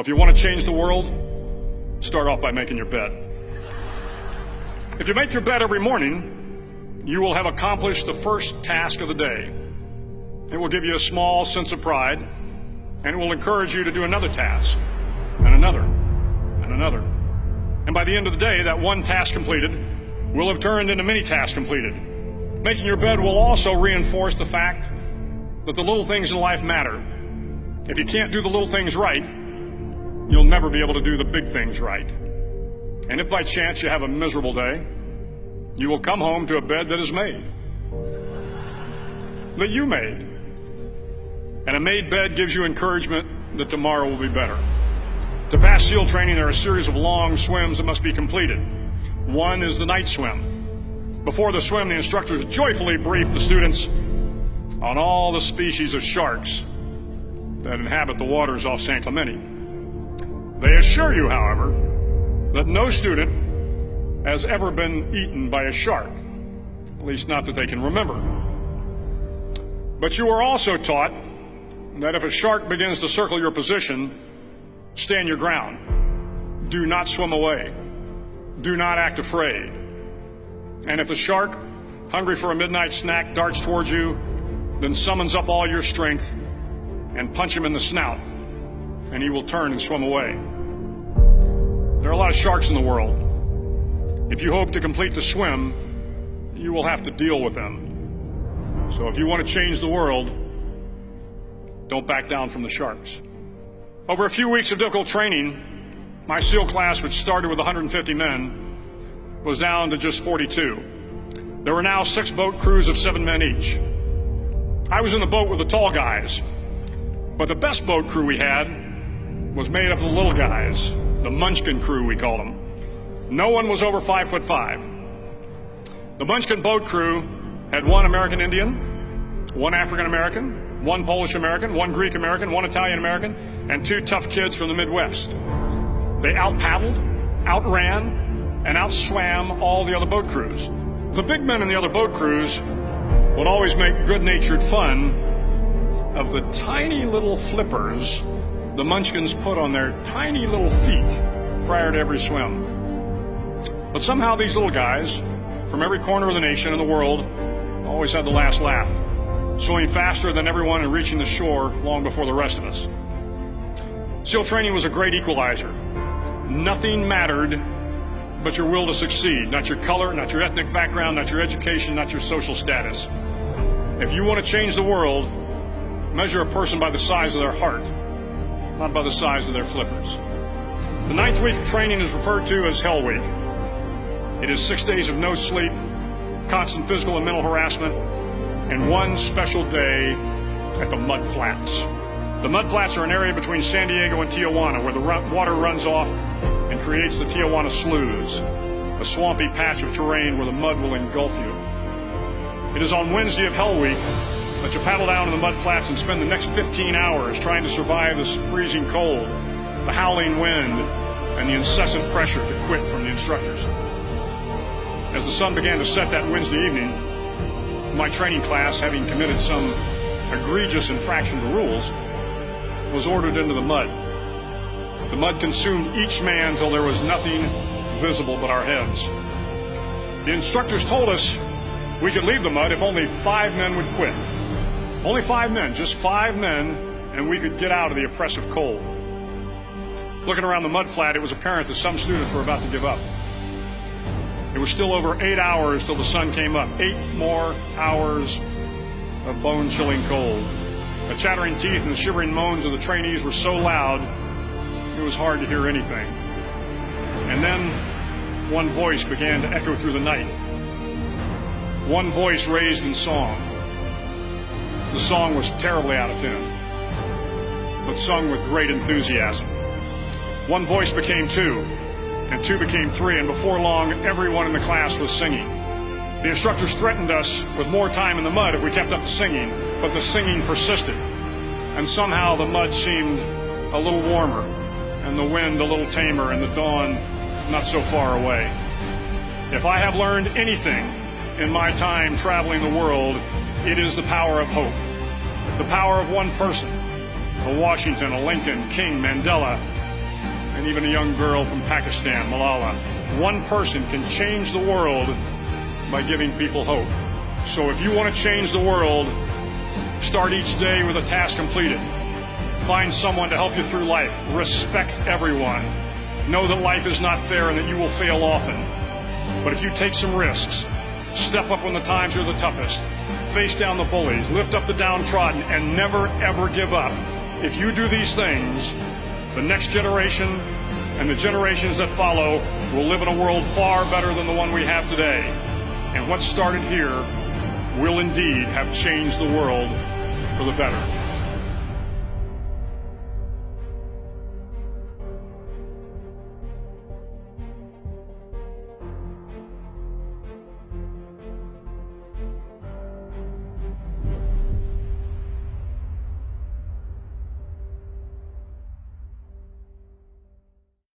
If you want to change the world, start off by making your bed. If you make your bed every morning, you will have accomplished the first task of the day. It will give you a small sense of pride, and it will encourage you to do another task, and another, and another. And by the end of the day, that one task completed will have turned into many tasks completed. Making your bed will also reinforce the fact that the little things in life matter. If you can't do the little things right, you'll never be able to do the big things right. And if by chance you have a miserable day, you will come home to a bed that is made, that you made. And a made bed gives you encouragement that tomorrow will be better. To pass SEAL training, there are a series of long swims that must be completed. One is the night swim. Before the swim, the instructors joyfully brief the students on all the species of sharks that inhabit the waters off San Clemente. They assure you, however, that no student has ever been eaten by a shark, at least not that they can remember. But you are also taught that if a shark begins to circle your position, stand your ground. Do not swim away. Do not act afraid. And if the shark, hungry for a midnight snack, darts towards you, then summons up all your strength and punch him in the snout, and he will turn and swim away. There are a lot of sharks in the world. If you hope to complete the swim, you will have to deal with them. So if you want to change the world, don't back down from the sharks. Over a few weeks of difficult training, my SEAL class, which started with 150 men, was down to just 42. There were now 6 boat crews of 7 men each. I was in the boat with the tall guys, but the best boat crew we had was made up of the little guys, the Munchkin crew, we called them. No one was over 5'5". The Munchkin boat crew had 1 American Indian, 1 African American, 1 Polish American, 1 Greek American, 1 Italian American, and 2 tough kids from the Midwest. They out-paddled, outran, and outswam all the other boat crews. The big men in the other boat crews would always make good-natured fun of the tiny little flippers the Munchkins put on their tiny little feet prior to every swim. But somehow these little guys from every corner of the nation and the world always had the last laugh, swimming faster than everyone and reaching the shore long before the rest of us. SEAL training was a great equalizer. Nothing mattered but your will to succeed, not your color, not your ethnic background, not your education, not your social status. If you want to change the world, measure a person by the size of their heart, not by the size of their flippers. The 9th week of training is referred to as Hell Week. It is 6 days of no sleep, constant physical and mental harassment, and 1 special day at the Mud Flats. The Mud Flats are an area between San Diego and Tijuana where the water runs off and creates the Tijuana Sloughs, a swampy patch of terrain where the mud will engulf you. It is on Wednesday of Hell Week that you paddle down in the mud flats and spend the next 15 hours trying to survive this freezing cold, the howling wind, and the incessant pressure to quit from the instructors. As the sun began to set that Wednesday evening, my training class, having committed some egregious infraction to rules, was ordered into the mud. The mud consumed each man till there was nothing visible but our heads. The instructors told us we could leave the mud if only 5 men would quit. Only 5 men, just 5 men, and we could get out of the oppressive cold. Looking around the mud flat, it was apparent that some students were about to give up. It was still over 8 hours till the sun came up. 8 more hours of bone-chilling cold. The chattering teeth and the shivering moans of the trainees were so loud, it was hard to hear anything. And then one voice began to echo through the night. One voice raised in song. The song was terribly out of tune, but sung with great enthusiasm. One voice became 2, and 2 became 3, and before long, everyone in the class was singing. The instructors threatened us with more time in the mud if we kept up the singing, but the singing persisted, and somehow the mud seemed a little warmer, and the wind a little tamer, and the dawn not so far away. If I have learned anything in my time traveling the world, it is the power of hope, the power of one person, a Washington, a Lincoln, King, Mandela, and even a young girl from Pakistan, Malala. One person can change the world by giving people hope. So if you want to change the world, start each day with a task completed. Find someone to help you through life. Respect everyone. Know that life is not fair and that you will fail often. But if you take some risks, step up when the times are the toughest, face down the bullies, lift up the downtrodden, and never ever give up. If you do these things, the next generation and the generations that follow will live in a world far better than the one we have today. And what started here will indeed have changed the world for the better.